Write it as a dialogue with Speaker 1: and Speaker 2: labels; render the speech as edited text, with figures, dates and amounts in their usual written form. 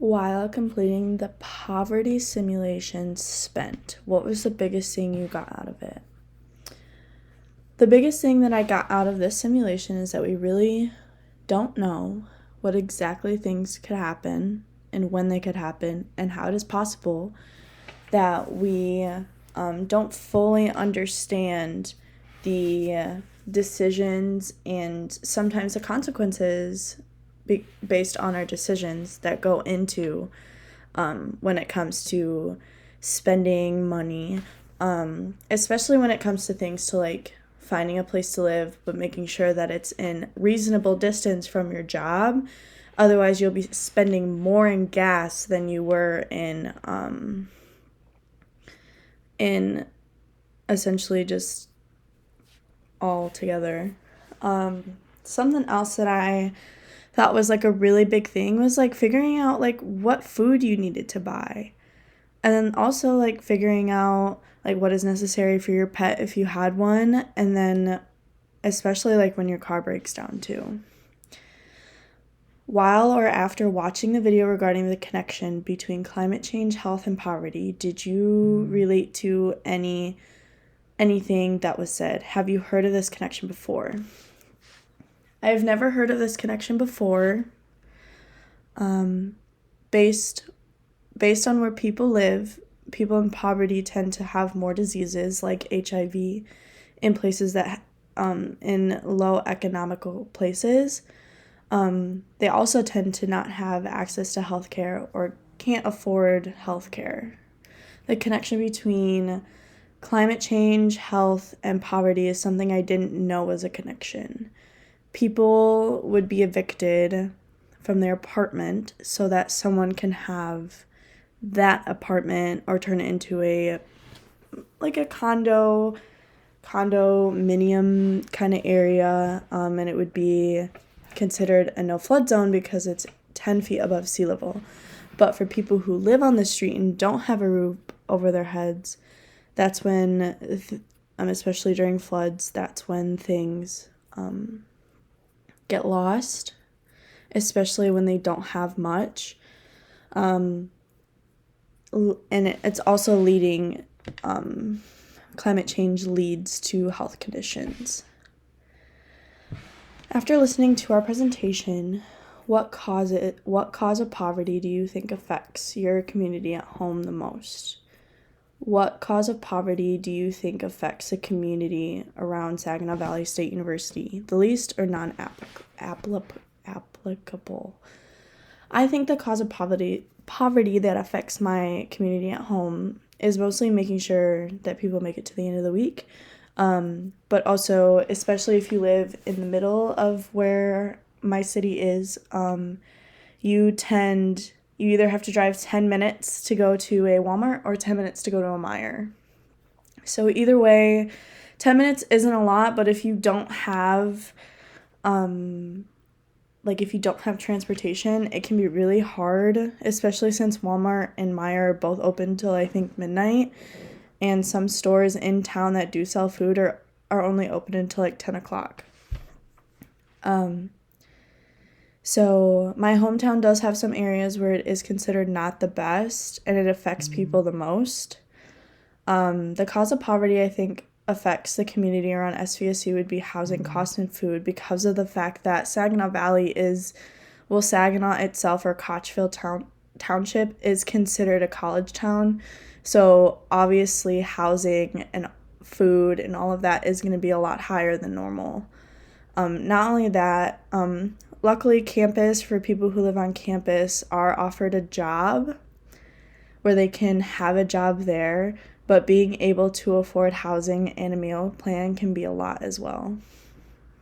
Speaker 1: While completing the poverty simulation spent, what was the biggest thing you got out of it? The biggest thing that I got out of this simulation is that we really don't know what exactly things could happen and when they could happen and how it is possible that we don't fully understand the decisions and sometimes the consequences based on our decisions that go into when it comes to spending money, especially when it comes to things to like finding a place to live, but making sure that it's in reasonable distance from your job. Otherwise, you'll be spending more in gas than you were in essentially just all together. Something else that I thought was like a really big thing was like figuring out like what food you needed to buy. And then also like figuring out like what is necessary for your pet if you had one, and then especially like when your car breaks down too. While or after watching the video regarding the connection between climate change, health, and poverty, did you relate to anything that was said? Have you heard of this connection before? I have never heard of this connection before. Based on where people live, people in poverty tend to have more diseases like HIV in places that in low economical places. They also tend to not have access to healthcare or can't afford healthcare. The connection between climate change, health, and poverty is something I didn't know was a connection. People would be evicted from their apartment so that someone can have that apartment or turn it into a condominium kind of area, and it would be considered a no flood zone because it's 10 feet above sea level. But for people who live on the street and don't have a roof over their heads, that's when, especially during floods, that's when things get lost, especially when they don't have much. And it's also leading, climate change leads to health conditions. After listening to our presentation, what cause of poverty do you think affects your community at home the most? What cause of poverty do you think affects the community around Saginaw Valley State University the least or non-applicable? I think the cause of poverty that affects my community at home is mostly making sure that people make it to the end of the week. But also, especially if you live in the middle of where my city is, you either have to drive 10 minutes to go to a Walmart or 10 minutes to go to a Meijer. So either way, 10 minutes isn't a lot, but if you don't have, transportation, it can be really hard, especially since Walmart and Meijer are both open till I think midnight. And some stores in town that do sell food are only open until like 10 o'clock. So my hometown does have some areas where it is considered not the best and it affects people the most. The cause of poverty, I think, affects the community around SVSU would be housing costs and food because of the fact that Saginaw Valley Saginaw itself or Kochville Township is considered a college town. So obviously housing and food and all of that is going to be a lot higher than normal. Not only that, luckily campus, for people who live on campus, are offered a job where they can have a job there, but being able to afford housing and a meal plan can be a lot as well.